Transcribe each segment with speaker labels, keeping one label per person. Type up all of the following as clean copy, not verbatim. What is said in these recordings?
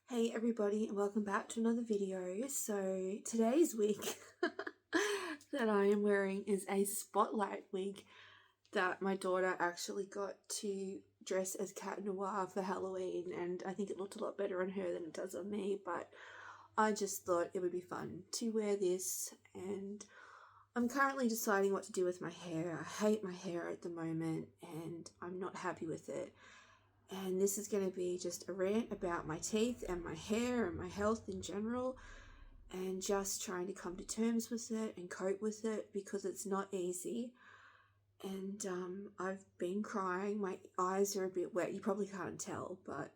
Speaker 1: Hey everybody, and welcome back to another video. So today's wig that I am wearing is a spotlight wig that my daughter actually got to dress as Cat Noir for Halloween, and I think it looked a lot better on her than it does on me, but I just thought it would be fun to wear this. And I'm currently deciding what to do with my hair. I hate my hair at the moment and I'm not happy with it. And this is going to be just a rant about my teeth and my hair and my health in general, and just trying to come to terms with it and cope with it because it's not easy. And I've been crying. My eyes are a bit wet. You probably can't tell, but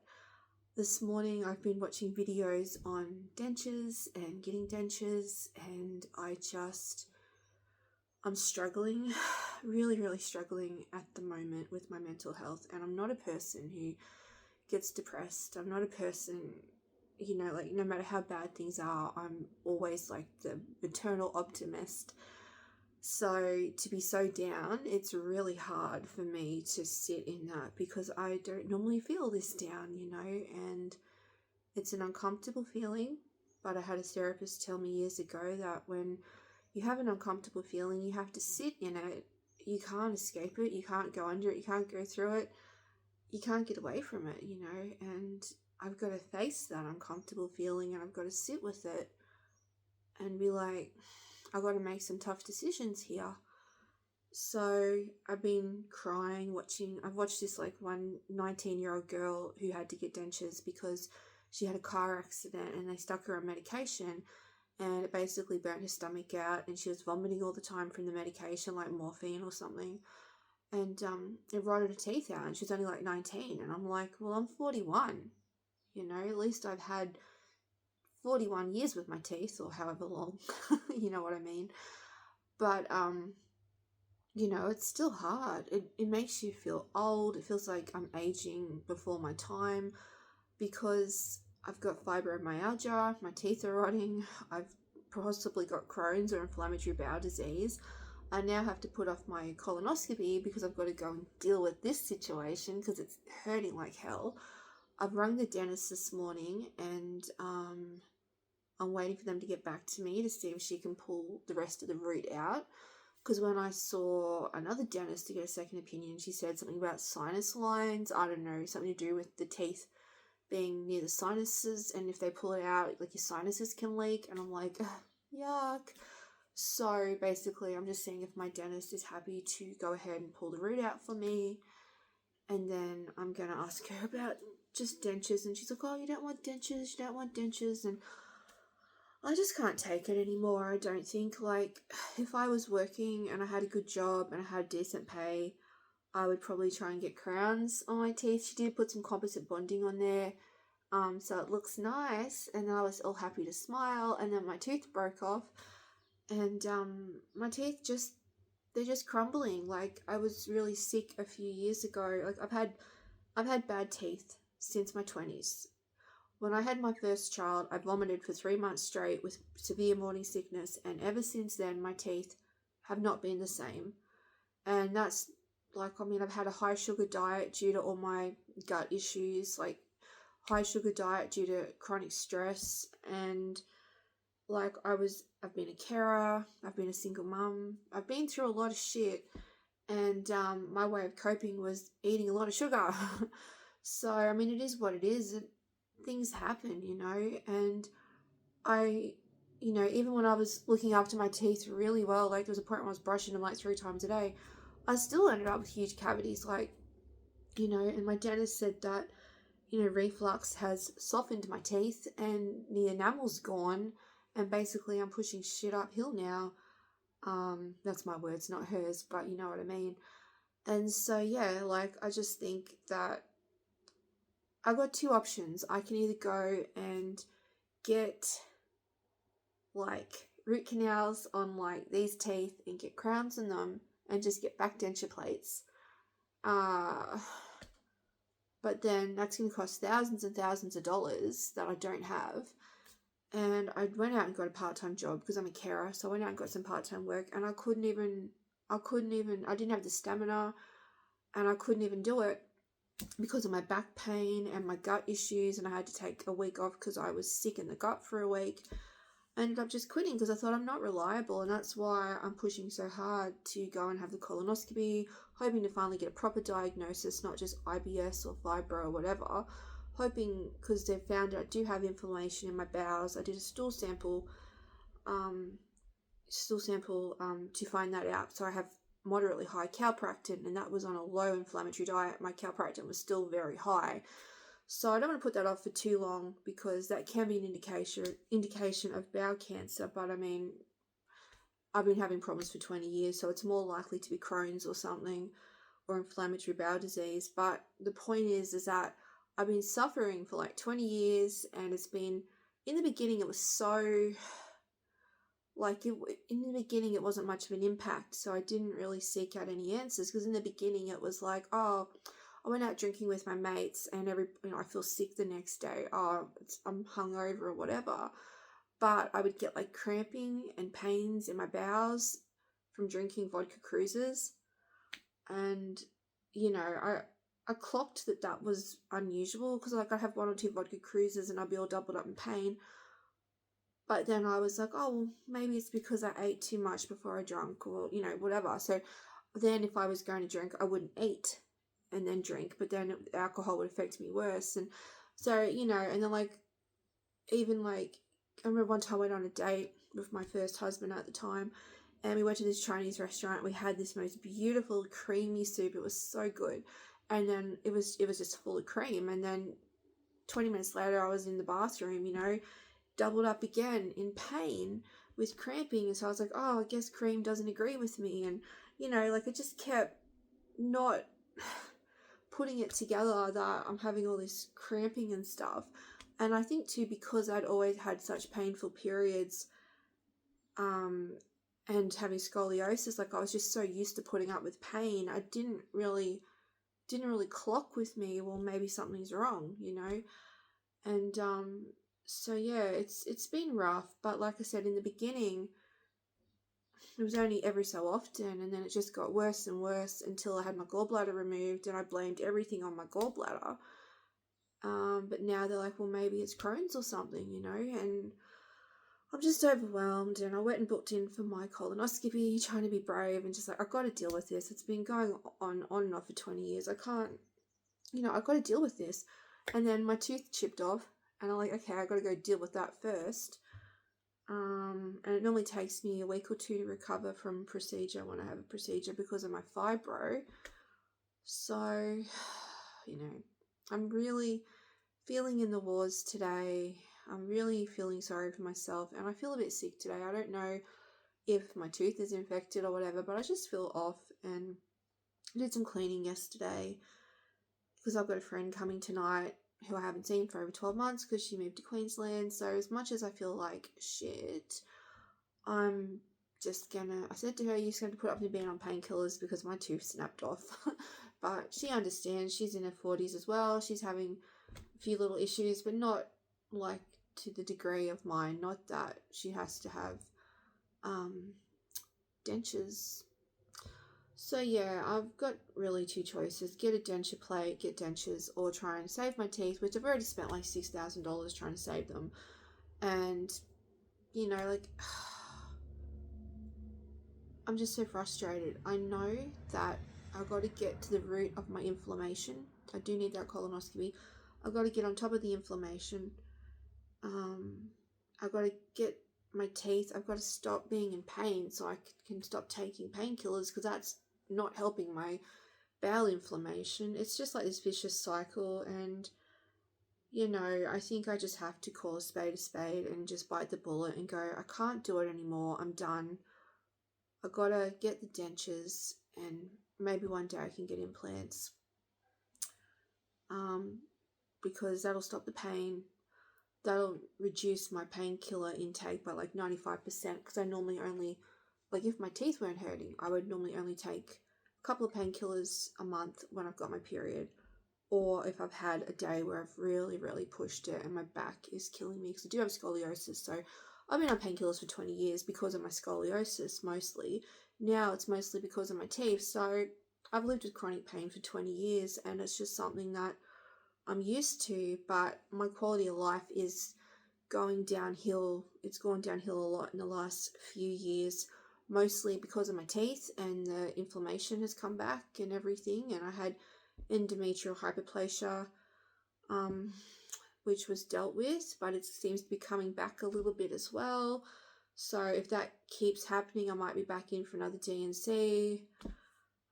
Speaker 1: this morning I've been watching videos on dentures and getting dentures, and I'm struggling, really struggling at the moment with my mental health. And I'm not a person who gets depressed. I'm not a person, like no matter how bad things are, I'm always like the eternal optimist. So to be so down, it's really hard for me to sit in that because I don't normally feel this down, and it's an uncomfortable feeling. But I had a therapist tell me years ago that when you have an uncomfortable feeling, you have to sit in it. You can't escape it. You can't go under it. You can't go through it. You can't get away from it, and I've got to face that uncomfortable feeling, and I've got to sit with it and be like, I've got to make some tough decisions here. So I've been crying I've watched this like one 19-year-old girl who had to get dentures because she had a car accident and they stuck her on medication, and it basically burnt her stomach out, and she was vomiting all the time from the medication, like morphine or something. And it rotted her teeth out, and she was only like 19. And I'm like, well, I'm 41. At least I've had 41 years with my teeth, or however long. You know what I mean? But it's still hard. It makes you feel old. It feels like I'm aging before my time because I've got fibromyalgia, my teeth are rotting, I've possibly got Crohn's or inflammatory bowel disease. I now have to put off my colonoscopy because I've got to go and deal with this situation because it's hurting like hell. I've rung the dentist this morning, and I'm waiting for them to get back to me to see if she can pull the rest of the root out. Because when I saw another dentist to get a second opinion, she said something about sinus lines. I don't know, something to do with the teeth being near the sinuses, and if they pull it out, like your sinuses can leak. And I'm like, yuck. So basically, I'm just seeing if my dentist is happy to go ahead and pull the root out for me. And then I'm going to ask her about just dentures. And she's like, oh, you don't want dentures, you don't want dentures. And I just can't take it anymore. I don't think, like, if I was working and I had a good job and I had decent pay, I would probably try and get crowns on my teeth. She did put some composite bonding on there, so it looks nice. And I was all happy to smile. And then my tooth broke off, and my teeth they're just crumbling. Like, I was really sick a few years ago. Like, I've had bad teeth since my 20s. When I had my first child, I vomited for 3 months straight with severe morning sickness, and ever since then, my teeth have not been the same. And that's like, I've had a high sugar diet due to all my gut issues, like high sugar diet due to chronic stress, and like I've been a carer, I've been a single mum, I've been through a lot of shit, and my way of coping was eating a lot of sugar. So it is what it is. Things happen, and I, even when I was looking after my teeth really well, like there was a point where I was brushing them like 3 times a day, I still ended up with huge cavities, like, and my dentist said that, reflux has softened my teeth and the enamel's gone, and basically I'm pushing shit uphill now. That's my words, not hers, but you know what I mean. And so, yeah, like, I just think that I've got 2 options. I can either go and get, like, root canals on, like, these teeth and get crowns in them and just get back denture plates. But then that's going to cost thousands and thousands of dollars that I don't have. And I went out and got a part-time job because I'm a carer. So I went out and got some part-time work, and I didn't have the stamina, and I couldn't even do it. because of my back pain and my gut issues, and I had to take a week off because I was sick in the gut for a week. I ended up just quitting because I thought I'm not reliable, and that's why I'm pushing so hard to go and have the colonoscopy, hoping to finally get a proper diagnosis, not just IBS or fibro or whatever. Hoping, because they've found I do have inflammation in my bowels. I did a um, stool sample to find that out. So I have moderately high calpractin, and that was on a low inflammatory diet. My calpractin was still very high. So I don't want to put that off for too long because that can be an indication of bowel cancer. But I mean, I've been having problems for 20 years, so it's more likely to be Crohn's or something, or inflammatory bowel disease. But the point is that I've been suffering for like 20 years, and it's been, in the beginning it was so, like, in the beginning it wasn't much of an impact, so I didn't really seek out any answers, because in the beginning it was like, oh, I went out drinking with my mates and I feel sick the next day. Oh, I'm hungover or whatever. But I would get like cramping and pains in my bowels from drinking vodka cruises. And, I clocked that was unusual, because like I'd have one or two vodka cruises and I'd be all doubled up in pain. But then I was like, oh, well, maybe it's because I ate too much before I drank, or, whatever. So then if I was going to drink, I wouldn't eat and then drink, but then alcohol would affect me worse. And so, and then like, even like, I remember one time I went on a date with my first husband at the time, and we went to this Chinese restaurant. We had this most beautiful creamy soup. It was so good. And then it was just full of cream. And then 20 minutes later, I was in the bathroom, doubled up again in pain with cramping. And so I was like, oh, I guess cream doesn't agree with me. And, like, it just kept not putting it together that I'm having all this cramping and stuff. And I think too, because I'd always had such painful periods, and having scoliosis, like I was just so used to putting up with pain, I didn't really clock with me, well, maybe something's wrong, And so yeah, it's been rough, but like I said, in the beginning it was only every so often, and then it just got worse and worse until I had my gallbladder removed, and I blamed everything on my gallbladder. But now they're like, well, maybe it's Crohn's or something, and I'm just overwhelmed. And I went and booked in for my colonoscopy, trying to be brave and just like, I've got to deal with this. It's been going on and off for 20 years. I can't, I've got to deal with this. And then my tooth chipped off, and I'm like, okay, I've got to go deal with that first. And it normally takes me a week or two to recover from procedure when I have a procedure because of my fibro. So, I'm really feeling in the wars today. I'm really feeling sorry for myself, and I feel a bit sick today. I don't know if my tooth is infected or whatever, but I just feel off. And I did some cleaning yesterday because I've got a friend coming tonight who I haven't seen for over 12 months because she moved to Queensland. So as much as I feel like shit, I'm just gonna, I said to her, you're just going to put up with being on painkillers because my tooth snapped off. But she understands. She's in her 40s as well. She's having a few little issues, but not like to the degree of mine. Not that she has to have dentures. So yeah, I've got really two choices: get a denture plate, get dentures, or try and save my teeth, which I've already spent like $6,000 trying to save them. And like, I'm just so frustrated. I know that I've got to get to the root of my inflammation. I do need that colonoscopy. I've got to get on top of the inflammation. I've got to get my teeth. I've got to stop being in pain so I can stop taking painkillers, because that's not helping my bowel inflammation. It's just like this vicious cycle. And I think I just have to call a spade and just bite the bullet and go, I can't do it anymore. I'm done. I gotta get the dentures, and maybe one day I can get implants. Because that'll stop the pain. That'll reduce my painkiller intake by like 95%, because I normally only, like, if my teeth weren't hurting, I would normally only take a couple of painkillers a month when I've got my period, or if I've had a day where I've really, really pushed it and my back is killing me, because I do have scoliosis. So I've been on painkillers for 20 years because of my scoliosis mostly. Now it's mostly because of my teeth. So I've lived with chronic pain for 20 years, and it's just something that I'm used to, but my quality of life is going downhill. It's gone downhill a lot in the last few years, mostly because of my teeth, and the inflammation has come back and everything. And I had endometrial hyperplasia, um, which was dealt with, but it seems to be coming back a little bit as well. So if that keeps happening, I might be back in for another DNC.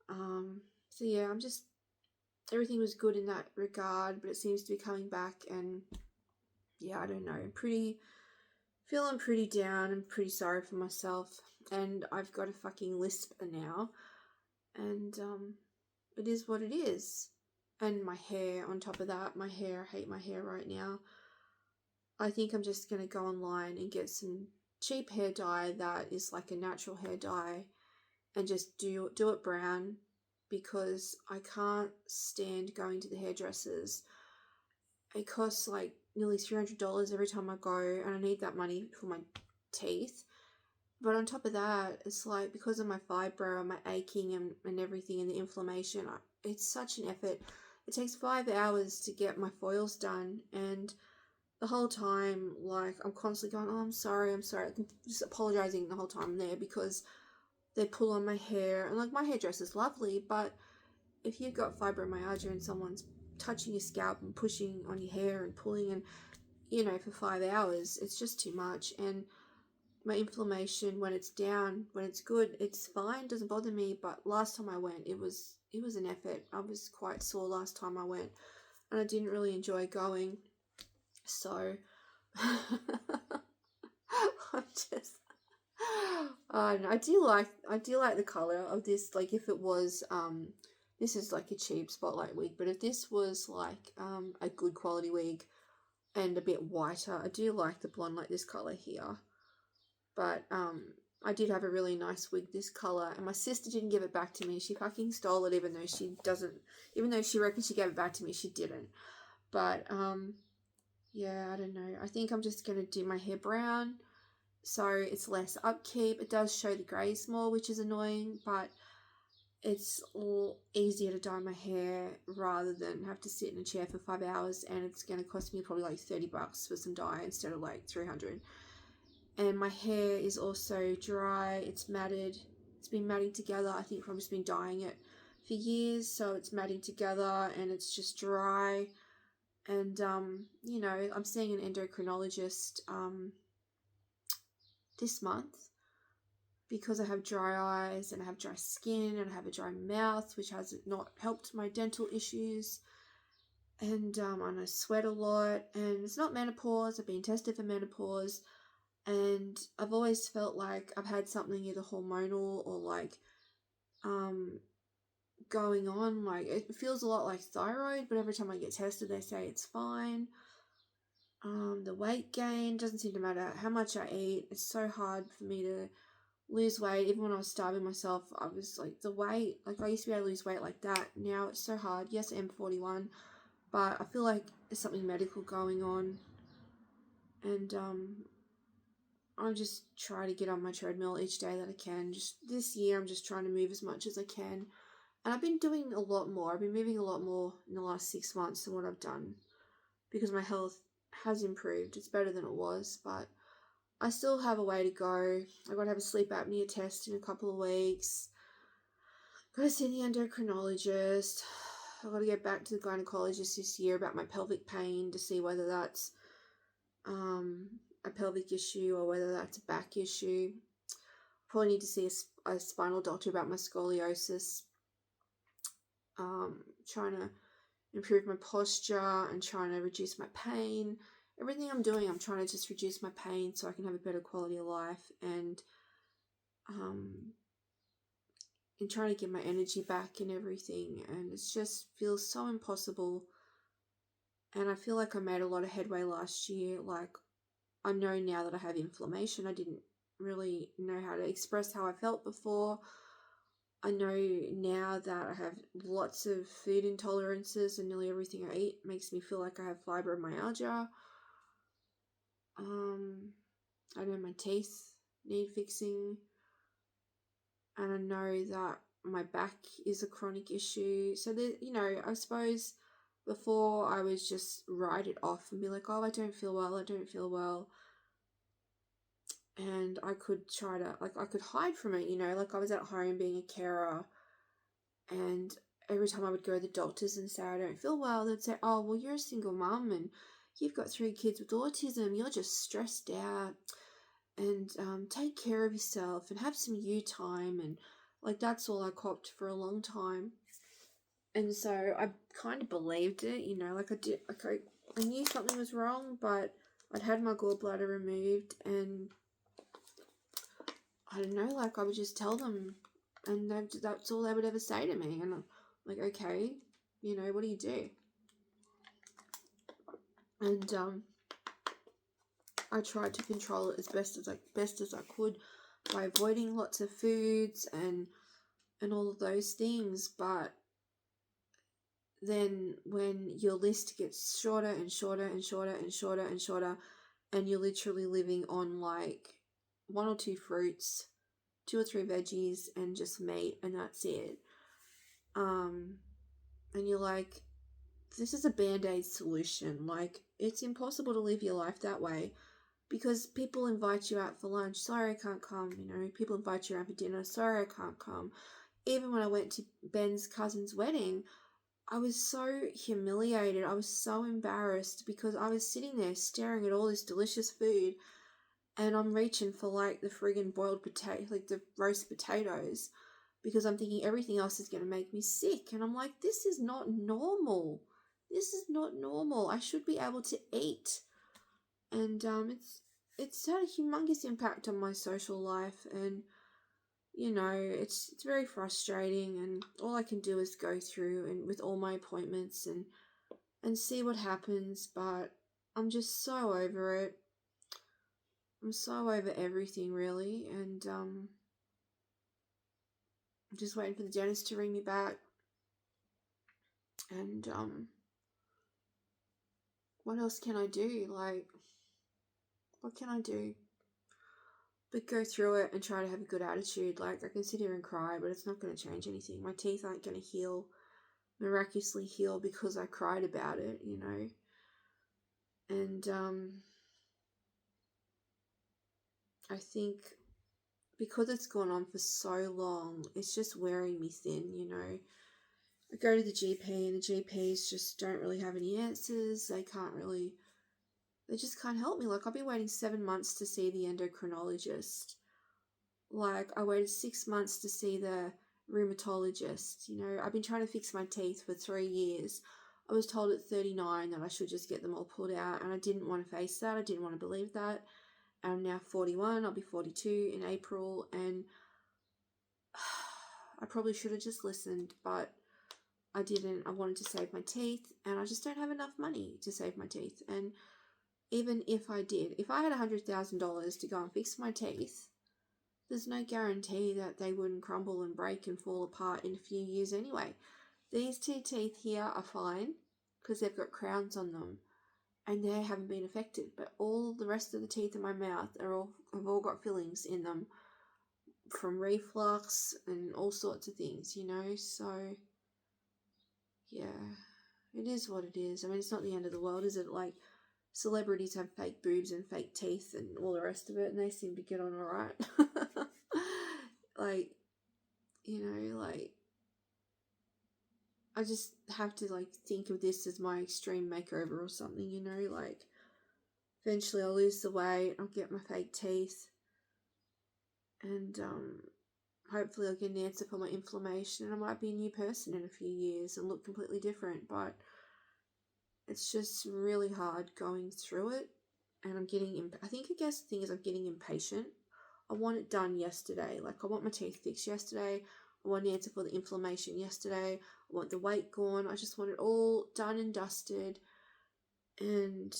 Speaker 1: So yeah, everything was good in that regard, but it seems to be coming back, and yeah, I don't know. Feeling pretty down and pretty sorry for myself, and I've got a fucking lisp now, and it is what it is. And my hair, on top of that, I hate my hair right now. I think I'm just gonna go online and get some cheap hair dye that is like a natural hair dye, and just do it brown, because I can't stand going to the hairdressers. It costs like nearly $300 every time I go, and I need that money for my teeth. But on top of that, it's like, because of my fibro and my aching and everything and the inflammation, it's such an effort. It takes 5 hours to get my foils done, and the whole time, like, I'm constantly going, oh, I'm sorry. I'm just apologizing the whole time there, because they pull on my hair, and like, my hairdresser's lovely, but if you've got fibromyalgia and someone's touching your scalp and pushing on your hair and pulling, and for 5 hours, it's just too much. And my inflammation, when it's down, when it's good, it's fine, doesn't bother me. But last time I went, it was an effort. I was quite sore last time I went, and I didn't really enjoy going. So I'm just I do like the color of this. Like, if it was this is like a cheap spotlight wig, but if this was like a good quality wig and a bit whiter, I do like the blonde, like this color here. But I did have a really nice wig this color, and my sister didn't give it back to me. She fucking stole it, even though she reckons she gave it back to me, she didn't. But yeah, I don't know. I think I'm just gonna do my hair brown, so it's less upkeep. It does show the greys more, which is annoying, but it's easier to dye my hair rather than have to sit in a chair for 5 hours, and it's going to cost me probably like $30 for some dye instead of like 300. And my hair is also dry. It's matted. It's been matting together. I think I've just been dyeing it for years, so it's matting together and it's just dry. And I'm seeing an endocrinologist this month, because I have dry eyes and I have dry skin and I have a dry mouth, which has not helped my dental issues. And I sweat a lot, and it's not menopause. I've been tested for menopause, and I've always felt like I've had something either hormonal or like going on. Like, it feels a lot like thyroid, but every time I get tested, they say it's fine. The weight gain doesn't seem to matter how much I eat. It's so hard for me to lose weight. Even when I was starving myself, I was like, the weight, like, I used to be able to lose weight like that. Now it's so hard. Yes, I'm 41, but I feel like there's something medical going on. And I'm just trying to get on my treadmill each day that I can. Just this year, I'm just trying to move as much as I can. And I've been doing a lot more. I've been moving a lot more in the last 6 months than what I've done, because my health has improved. It's better than it was, but I still have a way to go. I got to have a sleep apnea test in a couple of weeks. Got to see the endocrinologist. I got to get back to the gynecologist this year about my pelvic pain to see whether that's a pelvic issue or whether that's a back issue. Probably need to see a spinal doctor about my scoliosis. Trying to improve my posture and trying to reduce my pain. Everything I'm doing, I'm trying to just reduce my pain so I can have a better quality of life, and trying to get my energy back and everything. And it just feels so impossible. And I feel like I made a lot of headway last year. Like, I know now that I have inflammation. I didn't really know how to express how I felt before. I know now that I have lots of food intolerances, and nearly everything I eat makes me feel like I have fibromyalgia. I know my teeth need fixing, and I know that my back is a chronic issue. So I suppose before I was just write it off and be like, oh, I don't feel well. And I could try to, I could hide from it, like I was at home being a carer, and every time I would go to the doctors and say I don't feel well, they'd say, oh, well, you're a single mum and you've got 3 kids with autism, you're just stressed out, and take care of yourself and have some you time. And that's all I copped for a long time. And so I kind of believed it, I knew something was wrong, but I'd had my gallbladder removed, and I don't know, I would just tell them, and that's all they would ever say to me. And I'm like, okay, what do you do? And I tried to control it as best as I could by avoiding lots of foods and all of those things. But then when your list gets shorter and shorter and shorter and shorter and shorter, and you're literally living on 1 or 2 fruits, 2 or 3 veggies, and just meat, and that's it. And you're like, this is a band-aid solution. It's impossible to live your life that way, because people invite you out for lunch. Sorry, I can't come. People invite you out for dinner. Sorry, I can't come. Even when I went to Ben's cousin's wedding, I was so humiliated. I was so embarrassed, because I was sitting there staring at all this delicious food, and I'm reaching for the friggin' boiled potato, the roast potatoes, because I'm thinking everything else is going to make me sick. And I'm like, this is not normal. This is not normal. I should be able to eat. And it's had a humongous impact on my social life, and it's very frustrating, and all I can do is go through and with all my appointments and see what happens. But I'm just so over it. I'm so over everything, really, and I'm just waiting for the dentist to ring me back. And what else can I do? What can I do? But go through it and try to have a good attitude. I can sit here and cry, but it's not going to change anything. My teeth aren't going to miraculously heal because I cried about it, And I think because it's gone on for so long, it's just wearing me thin, I go to the GP, and the GPs just don't really have any answers. They just can't help me. I've been waiting 7 months to see the endocrinologist. I waited 6 months to see the rheumatologist. I've been trying to fix my teeth for 3 years. I was told at 39 that I should just get them all pulled out, and I didn't want to face that. I didn't want to believe that. And I'm now 41. I'll be 42 in April, and I probably should have just listened, but I didn't. I wanted to save my teeth, and I just don't have enough money to save my teeth. And even if I did, if I had $100,000 to go and fix my teeth, there's no guarantee that they wouldn't crumble and break and fall apart in a few years anyway. These 2 teeth here are fine because they've got crowns on them and they haven't been affected, but all the rest of the teeth in my mouth have all got fillings in them from reflux and all sorts of things, so yeah, it is what it is. I mean, it's not the end of the world, is it? Celebrities have fake boobs and fake teeth and all the rest of it, and they seem to get on all right. I just have to think of this as my extreme makeover or something, eventually I'll lose the weight, I'll get my fake teeth, and hopefully I'll get an answer for my inflammation, and I might be a new person in a few years and look completely different. But it's just really hard going through it, and I'm getting I guess the thing is I'm getting impatient. I want it done yesterday. I want my teeth fixed yesterday. I want an answer for the inflammation yesterday. I want the weight gone. I just want it all done and dusted, and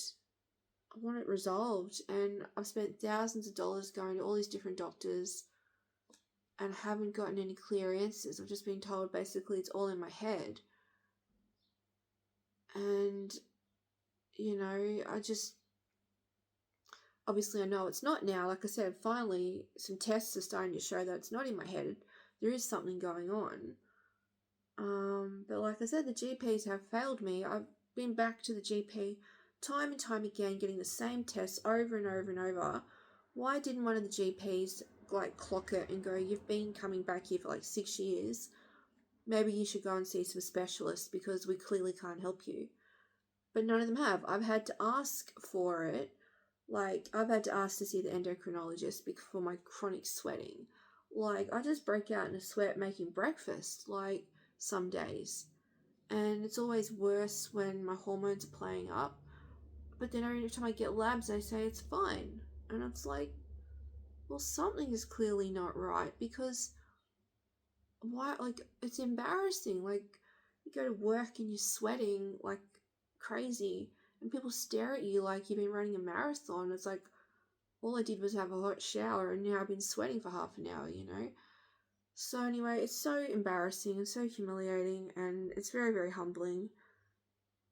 Speaker 1: I want it resolved. And I've spent thousands of dollars going to all these different doctors and haven't gotten any clear answers. I've just been told basically it's all in my head. And, obviously I know it's not now. Like I said, finally some tests are starting to show that it's not in my head. there is something going on. But like I said, the GPs have failed me. I've been back to the GP time and time again, getting the same tests over and over and over. Why didn't one of the GPs like clock it and go, you've been coming back here for like 6 years, maybe you should go and see some specialists because we clearly can't help you. But none of them have. I've had to ask for it. Like, I've had to ask to see the endocrinologist for my chronic sweating. Like, I just break out in a sweat making breakfast, like, some days. And it's always worse when my hormones are playing up. But then every time I get labs, they say it's fine. And it's like, well, something is clearly not right because why? Like, it's embarrassing. Like, you go to work and you're sweating like crazy, and people stare at you like you've been running a marathon. It's like, all I did was have a hot shower, and now I've been sweating for half an hour, you know? So, anyway, it's so embarrassing and so humiliating, and it's very, very humbling.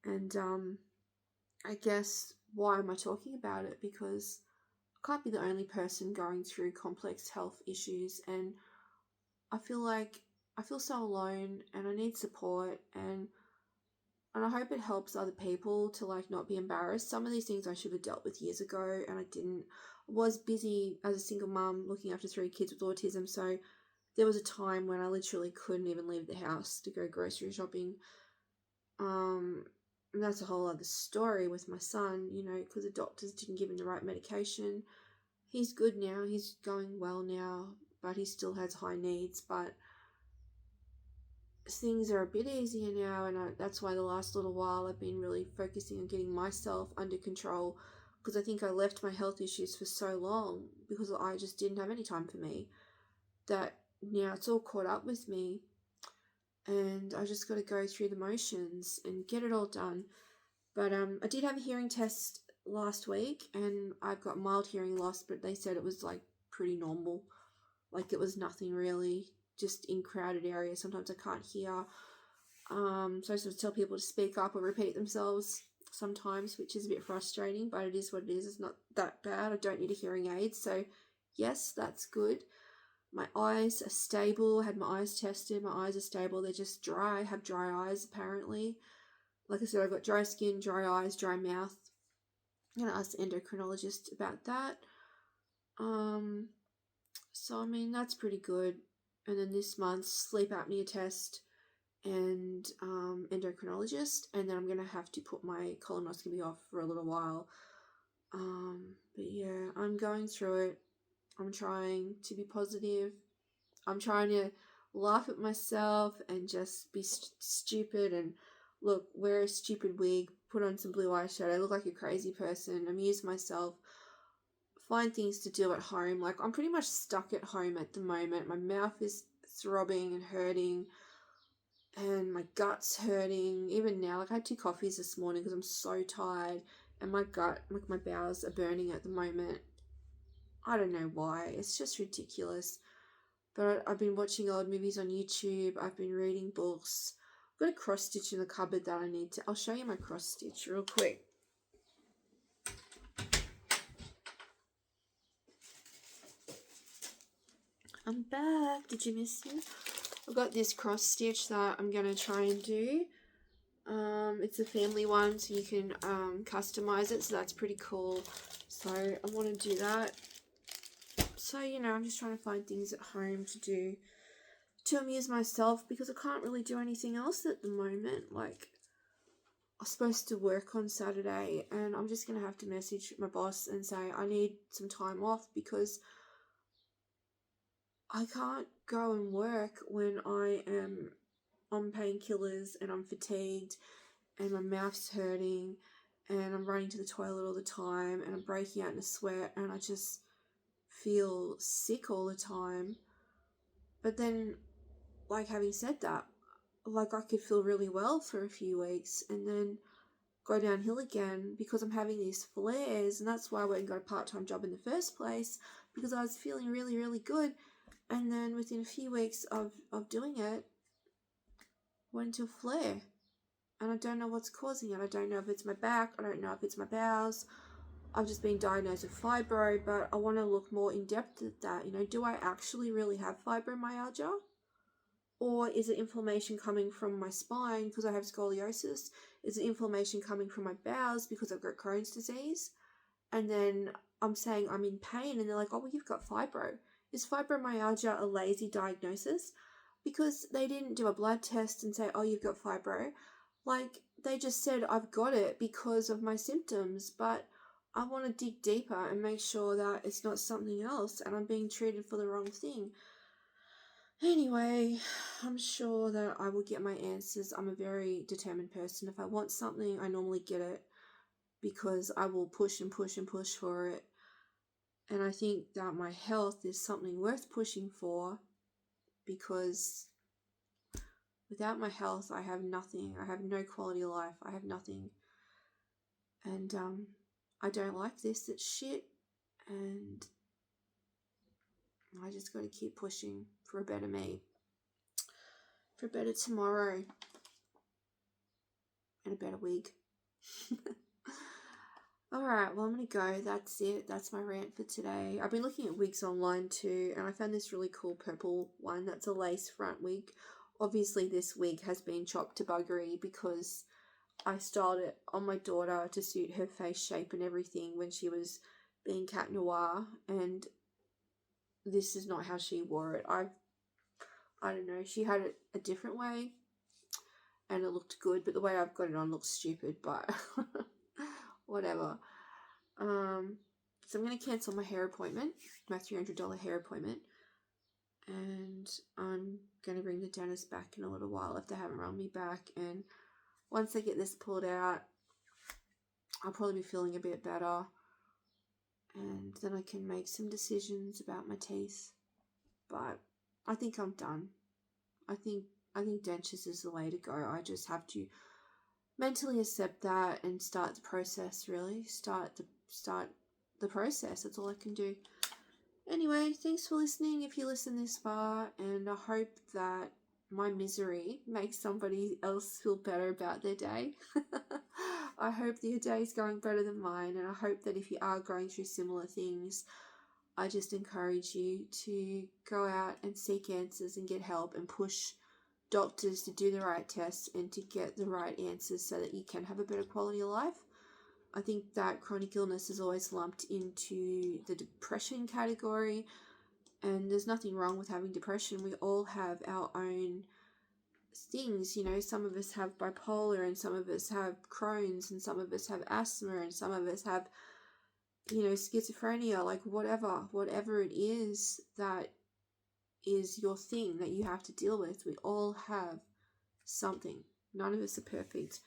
Speaker 1: And, I guess, why am I talking about it? Because I can't be the only person going through complex health issues, and I feel so alone, and I need support, and I hope it helps other people to like not be embarrassed. Some of these things I should have dealt with years ago, and I didn't. I was busy as a single mum looking after 3 kids with autism, so there was a time when I literally couldn't even leave the house to go grocery shopping. And that's a whole other story with my son, you know, because the doctors didn't give him the right medication. He's good now, he's going well now, but he still has high needs. But things are a bit easier now, and that's why the last little while I've been really focusing on getting myself under control, because I think I left my health issues for so long because I just didn't have any time for me, that now it's all caught up with me, and I just got to go through the motions and get it all done. But I did have a hearing test last week, and I've got mild hearing loss, but they said it was like pretty normal. Like, it was nothing really, just in crowded areas. Sometimes I can't hear. So I sort of tell people to speak up or repeat themselves sometimes, which is a bit frustrating, but it is what it is. It's not that bad. I don't need a hearing aid. So yes, that's good. My eyes are stable. I had my eyes tested. My eyes are stable. They're just dry. I have dry eyes apparently. Like I said, I've got dry skin, dry eyes, dry mouth. I'm going to ask the endocrinologist about that. So, I mean, that's pretty good. And then this month, sleep apnea test and endocrinologist. And then I'm going to have to put my colonoscopy off for a little while. But yeah, I'm going through it. I'm trying to be positive. I'm trying to laugh at myself and just be stupid and look, wear a stupid wig, put on some blue eyeshadow, look like a crazy person, amuse myself, find things to do at home. Like, I'm pretty much stuck at home at the moment. My mouth is throbbing and hurting, and my gut's hurting. Even now, like, I had 2 coffees this morning because I'm so tired, and my gut, like, my bowels are burning at the moment. I don't know why. It's just ridiculous. But I've been watching old movies on YouTube. I've been reading books. I've got a cross stitch in the cupboard that I need to... I'll show you my cross stitch real quick. I'm back. Did you miss me? I've got this cross stitch that I'm going to try and do. It's a family one, so you can customize it, so that's pretty cool. So I want to do that. So, you know, I'm just trying to find things at home to do to amuse myself, because I can't really do anything else at the moment. Like, I'm supposed to work on Saturday, and I'm just going to have to message my boss and say I need some time off because I can't go and work when I am on painkillers and I'm fatigued and my mouth's hurting and I'm running to the toilet all the time and I'm breaking out in a sweat and I just feel sick all the time. But then, like, having said that, like, I could feel really well for a few weeks and then go downhill again because I'm having these flares, and that's why I went and got a part-time job in the first place, because I was feeling really, really good. And then within a few weeks of doing it, went into a flare. And I don't know what's causing it. I don't know if it's my back. I don't know if it's my bowels. I've just been diagnosed with fibro, but I want to look more in depth at that. You know, do I actually really have fibromyalgia? Or is it inflammation coming from my spine because I have scoliosis? Is it inflammation coming from my bowels because I've got Crohn's disease? And then I'm saying I'm in pain, and they're like, oh, well, you've got fibro. Is fibromyalgia a lazy diagnosis? Because they didn't do a blood test and say, oh, you've got fibro. Like, they just said, I've got it because of my symptoms, but I want to dig deeper and make sure that it's not something else and I'm being treated for the wrong thing. Anyway, I'm sure that I will get my answers. I'm a very determined person. If I want something, I normally get it because I will push and push and push for it. And I think that my health is something worth pushing for, because without my health, I have nothing. I have no quality of life. I have nothing. And I don't like this. It's shit. And I just got to keep pushing for a better me, for a better tomorrow, and a better week. Alright, well, I'm going to go. That's it. That's my rant for today. I've been looking at wigs online too, and I found this really cool purple one that's a lace front wig. Obviously, this wig has been chopped to buggery because I styled it on my daughter to suit her face shape and everything when she was being Cat Noir, and this is not how she wore it. I don't know, she had it a different way and it looked good, but the way I've got it on looks stupid, but whatever. So I'm going to cancel my hair appointment, my $300 hair appointment, and I'm going to bring the dentist back in a little while if they haven't run me back, and once I get this pulled out, I'll probably be feeling a bit better, and then I can make some decisions about my teeth. But I think I'm done. I think dentures is the way to go. I just have to mentally accept that and start the process, really. Start the process. That's all I can do. Anyway, thanks for listening if you listen this far, and I hope that my misery makes somebody else feel better about their day. I hope that your day is going better than mine, and I hope that if you are going through similar things, I just encourage you to go out and seek answers and get help and push doctors to do the right tests and to get the right answers so that you can have a better quality of life. I think that chronic illness is always lumped into the depression category, and there's nothing wrong with having depression. We all have our own things, you know. Some of us have bipolar, and some of us have Crohn's, and some of us have asthma, and some of us have, you know, schizophrenia. Like whatever it is that is your thing that you have to deal with, we all have something. None of us are perfect.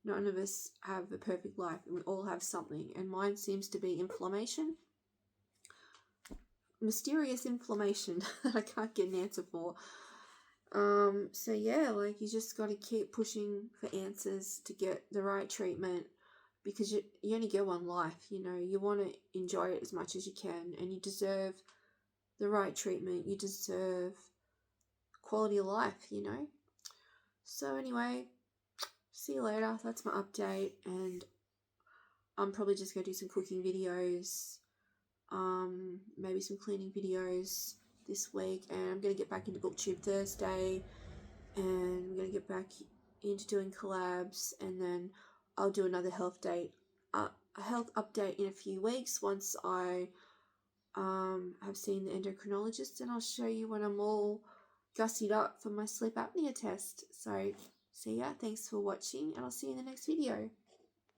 Speaker 1: None of us have a perfect life, and we all have something. And mine seems to be inflammation. Mysterious inflammation that I can't get an answer for. So yeah, like, you just got to keep pushing for answers to get the right treatment, because you only get one life, you know. You want to enjoy it as much as you can, and you deserve the right treatment. You deserve quality of life, you know. So anyway, see you later. That's my update, and I'm probably just going to do some cooking videos, maybe some cleaning videos this week, and I'm going to get back into BookTube Thursday, and I'm going to get back into doing collabs, and then I'll do another a health update in a few weeks once I have seen the endocrinologist, and I'll show you when I'm all gussied up for my sleep apnea test. So see ya, thanks for watching, and I'll see you in the next video.